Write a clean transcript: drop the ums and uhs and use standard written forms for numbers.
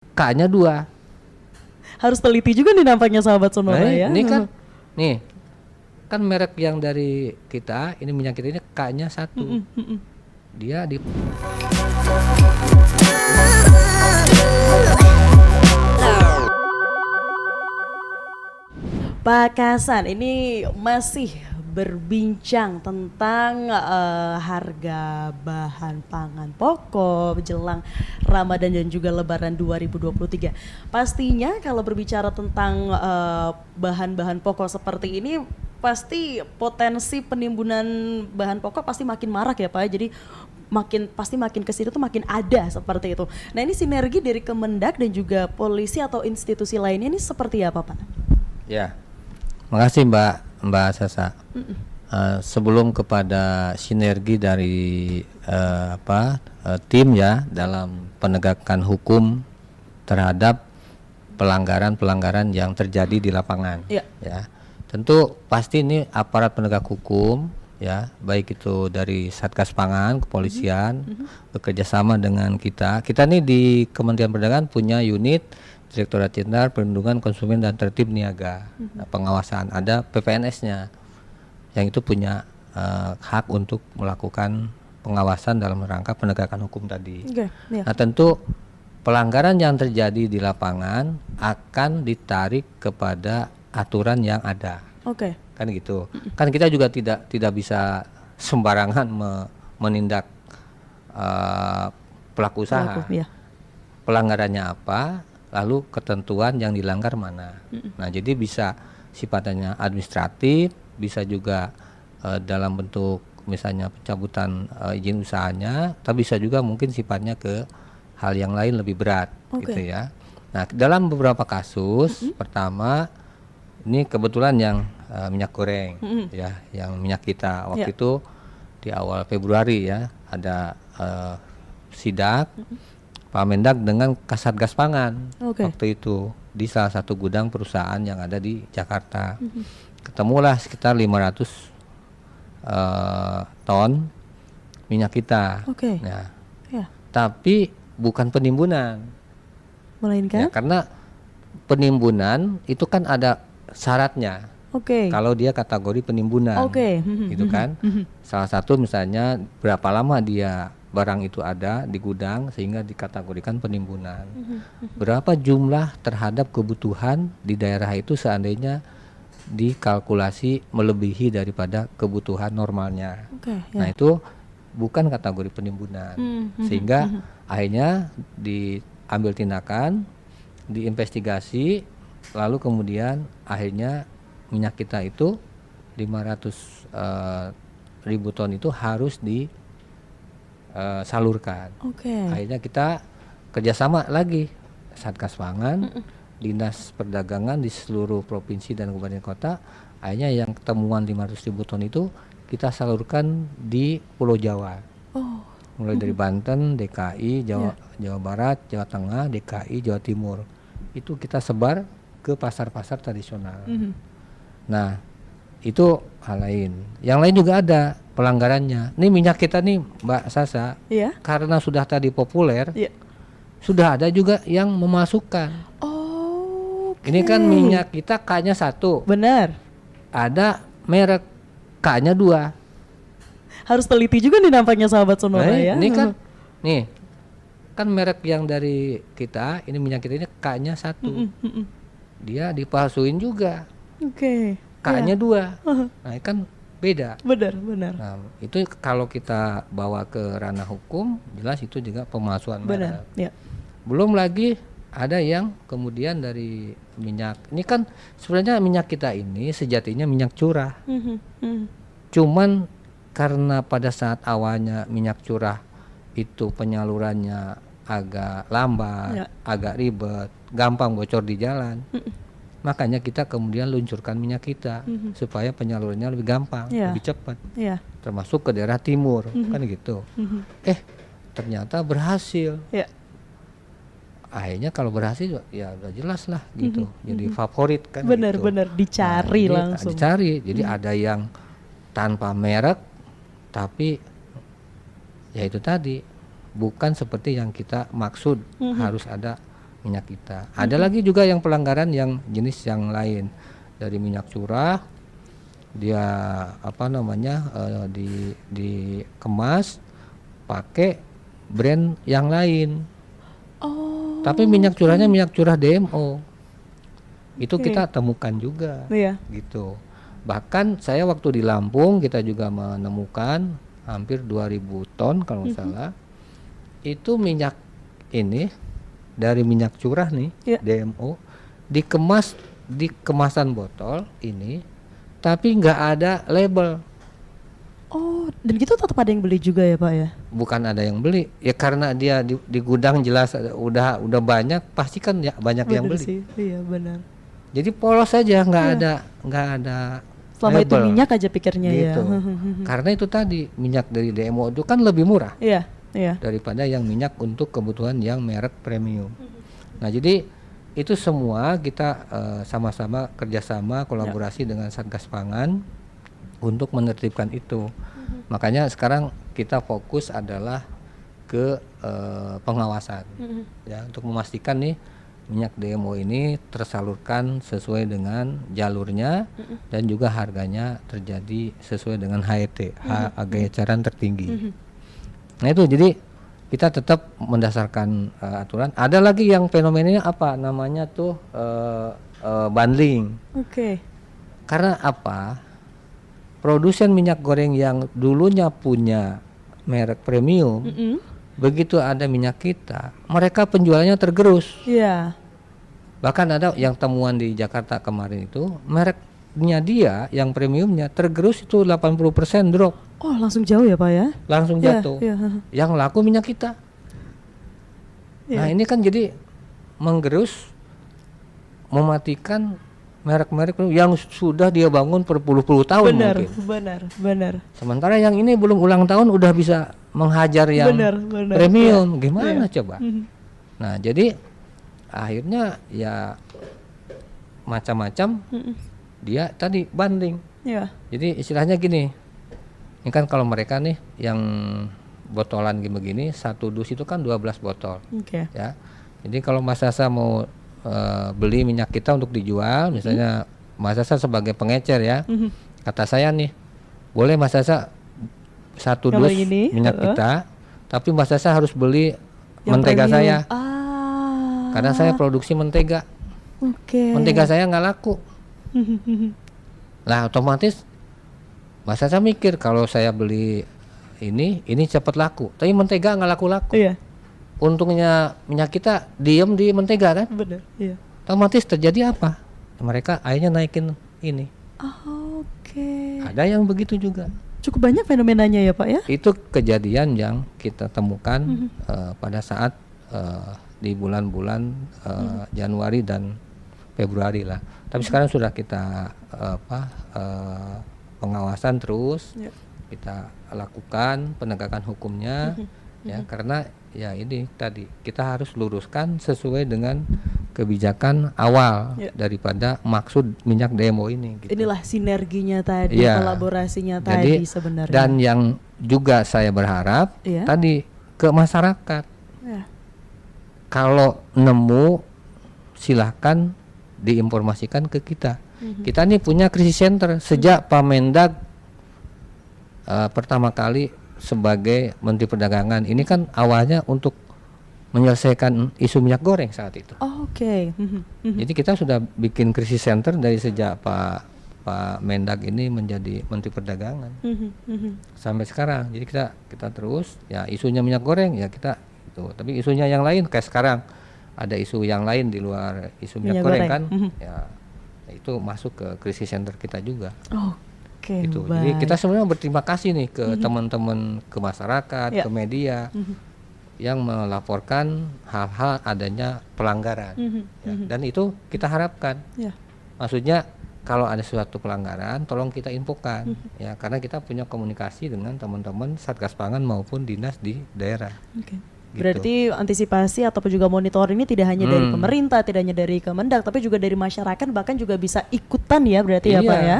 K-nya 2. Harus teliti juga nih nampaknya sahabat Sonora Nah, ya. ini kan nih kan merek yang dari kita, ini minyak kita ini K-nya 1. Dia di Pak Kasan, ini masih berbincang tentang harga bahan pangan pokok jelang Ramadan dan juga Lebaran 2023. Pastinya kalau berbicara tentang bahan-bahan pokok seperti ini, pasti potensi penimbunan bahan pokok pasti makin marak ya Pak. Jadi makin ke situ tuh makin ada seperti itu. Nah, ini sinergi dari Kemendak dan juga polisi atau institusi lainnya ini seperti apa Pak? Ya. Makasih Mbak Sasa. Sebelum kepada sinergi dari tim ya dalam penegakan hukum terhadap pelanggaran-pelanggaran yang terjadi di lapangan. Ya. Ya. Tentu pasti ini aparat penegak hukum ya, baik itu dari Satgas Pangan, kepolisian, bekerja sama dengan kita. Kita nih di Kementerian Perdagangan punya unit Direktorat Jenderal Perlindungan Konsumen dan Tertib Niaga. Nah, pengawasan, ada PPNS-nya yang itu punya hak untuk melakukan pengawasan dalam rangka penegakan hukum tadi. Ya. Nah, tentu pelanggaran yang terjadi di lapangan akan ditarik kepada aturan yang ada. Kan gitu. Kan kita juga tidak bisa sembarangan menindak pelaku usaha. Pelanggarannya apa? Lalu ketentuan yang dilanggar mana. Nah, jadi bisa sifatnya administratif, bisa juga dalam bentuk misalnya pencabutan izin usahanya, tapi bisa juga mungkin sifatnya ke hal yang lain lebih berat gitu ya. Nah, dalam beberapa kasus, pertama ini kebetulan yang minyak goreng ya, yang minyak kita waktu itu di awal Februari ya, ada sidak Pak Mendak dengan Kasatgas Pangan waktu itu di salah satu gudang perusahaan yang ada di Jakarta. Ketemulah sekitar 500 ton minyak kita. Nah, tapi bukan penimbunan, melainkan ya, karena penimbunan itu kan ada syaratnya. Kalau dia kategori penimbunan, gitu kan. Salah satu misalnya berapa lama dia barang itu ada di gudang sehingga dikategorikan penimbunan. Berapa jumlah terhadap kebutuhan di daerah itu seandainya dikalkulasi melebihi daripada kebutuhan normalnya. Nah, itu bukan kategori penimbunan. Sehingga akhirnya diambil tindakan, diinvestigasi, lalu kemudian akhirnya minyak kita itu 500 ribu ton itu harus disalurkan. Akhirnya kita kerjasama lagi Satgas Pangan, Dinas Perdagangan di seluruh provinsi dan kabupaten kota. Akhirnya yang ketemuan 500 ribu ton itu kita salurkan di Pulau Jawa. Mulai dari Banten, DKI, Jawa Barat, Jawa Tengah, DKI, Jawa Timur. Itu kita sebar ke pasar-pasar tradisional. Nah, itu hal lain. Yang lain juga ada pelanggarannya. Ini minyak kita nih Mbak Sasa, karena sudah tadi populer, sudah ada juga yang memasukkan. Ini kan minyak kita K-nya 1. Benar. Ada merek K-nya 2. Harus teliti juga nih nampaknya sahabat Sonora ya. Ini kan merek yang dari kita, ini minyak kita ini K-nya 1. Dia dipalsuin juga. K-nya 2. Nah, kan beda. Benar. Nah, itu kalau kita bawa ke ranah hukum, jelas itu juga pemalsuan merek. Belum lagi ada yang kemudian dari minyak. Ini kan sebenarnya minyak kita ini sejatinya minyak curah. Cuman karena pada saat awalnya minyak curah itu penyalurannya agak lambat, agak ribet, gampang bocor di jalan. Makanya kita kemudian luncurkan minyak kita supaya penyalurannya lebih gampang, lebih cepat, termasuk ke daerah timur, kan gitu. Ternyata berhasil. Akhirnya kalau berhasil ya udah jelas lah gitu, jadi favorit kan. Benar dicari langsung. Dicari, jadi ada yang tanpa merek, tapi ya itu tadi bukan seperti yang kita maksud harus ada minyak kita. Ada lagi juga yang pelanggaran yang jenis yang lain, dari minyak curah dia dikemas pakai brand yang lain. Tapi minyak curahnya minyak curah DMO. Itu kita temukan juga. Gitu. Bahkan saya waktu di Lampung kita juga menemukan hampir 2000 ton kalau nggak salah. Itu minyak ini dari minyak curah nih, DMO, dikemas di kemasan botol ini, tapi nggak ada label. Oh, dan gitu tetap ada yang beli juga ya Pak ya? Bukan ada yang beli, ya karena dia di gudang jelas udah banyak, pasti kan ya banyak yang beli. Sih. Iya benar. Jadi polos saja, nggak ada. Selama label, itu minyak aja pikirnya gitu. ya. Karena itu tadi minyak dari DMO itu kan lebih murah. Iya. Daripada yang minyak untuk kebutuhan yang merek premium. Nah jadi itu semua kita sama-sama kerjasama kolaborasi dengan Satgas Pangan untuk menertibkan itu. Makanya sekarang kita fokus adalah ke pengawasan, ya, untuk memastikan nih minyak DMO ini tersalurkan sesuai dengan jalurnya dan juga harganya terjadi sesuai dengan HET, harga eceran tertinggi. Nah itu jadi kita tetap mendasarkan aturan. Ada lagi yang fenomenanya apa namanya tuh bundling. Karena apa? Produsen minyak goreng yang dulunya punya merek premium, begitu ada minyak kita, mereka penjualannya tergerus. Bahkan ada yang temuan di Jakarta kemarin itu, mereknya dia yang premiumnya tergerus itu 80% drop. Oh langsung jauh ya Pak ya? Langsung jatuh. Yang laku minyak kita. Nah ini kan jadi menggerus, mematikan merek-merek yang sudah dia bangun berpuluh-puluh tahun mungkin. Benar. Sementara yang ini belum ulang tahun udah bisa menghajar yang premium, gimana coba? Nah jadi akhirnya ya macam-macam dia tadi banding. Jadi istilahnya gini, ini kan kalau mereka nih yang botolan begini, satu dus itu kan 12 botol. Ya. Jadi kalau Mas Sasa mau beli minyak kita untuk dijual, misalnya Mas Sasa sebagai pengecer ya, kata saya nih, boleh Mas Sasa satu dus minyak kita, tapi Mas Sasa harus beli yang mentega premium. Saya, karena saya produksi mentega, mentega saya nggak laku. Nah otomatis Mas Sasa mikir kalau saya beli ini cepat laku, tapi mentega nggak laku-laku. Untungnya minyak kita diem di mentega kan. Otomatis terjadi apa? Mereka akhirnya naikin ini. Ada yang begitu juga. Cukup banyak fenomenanya ya Pak ya? Itu kejadian yang kita temukan pada saat di bulan-bulan Januari dan Februari lah. Tapi sekarang sudah kita pengawasan terus, kita lakukan penegakan hukumnya, ya karena ya ini tadi kita harus luruskan sesuai dengan kebijakan awal daripada maksud minyak DMO ini. Gitu. Inilah sinerginya tadi, kolaborasinya tadi sebenarnya. Dan yang juga saya berharap tadi ke masyarakat, kalau nemu silahkan diinformasikan ke kita. Kita nih punya krisis center sejak Pak Mendag pertama kali sebagai Menteri Perdagangan. Ini kan awalnya untuk menyelesaikan isu minyak goreng saat itu. Jadi kita sudah bikin krisis center dari sejak Pak Mendag ini menjadi Menteri Perdagangan sampai sekarang. Jadi kita terus ya isunya minyak goreng ya kita itu. Tapi isunya yang lain kayak sekarang ada isu yang lain di luar isu minyak goreng kan, ya itu masuk ke krisis center kita juga. Gitu. Jadi kita sebenarnya berterima kasih nih ke teman-teman, ke masyarakat, ke media yang melaporkan hal-hal adanya pelanggaran. Dan itu kita harapkan. Maksudnya kalau ada suatu pelanggaran, tolong kita infokan, ya karena kita punya komunikasi dengan teman-teman Satgas Pangan maupun dinas di daerah. Gitu. Berarti antisipasi ataupun juga monitor ini tidak hanya dari pemerintah, tidak hanya dari Kemendak, tapi juga dari masyarakat, bahkan juga bisa ikutan ya berarti ya Pak ya.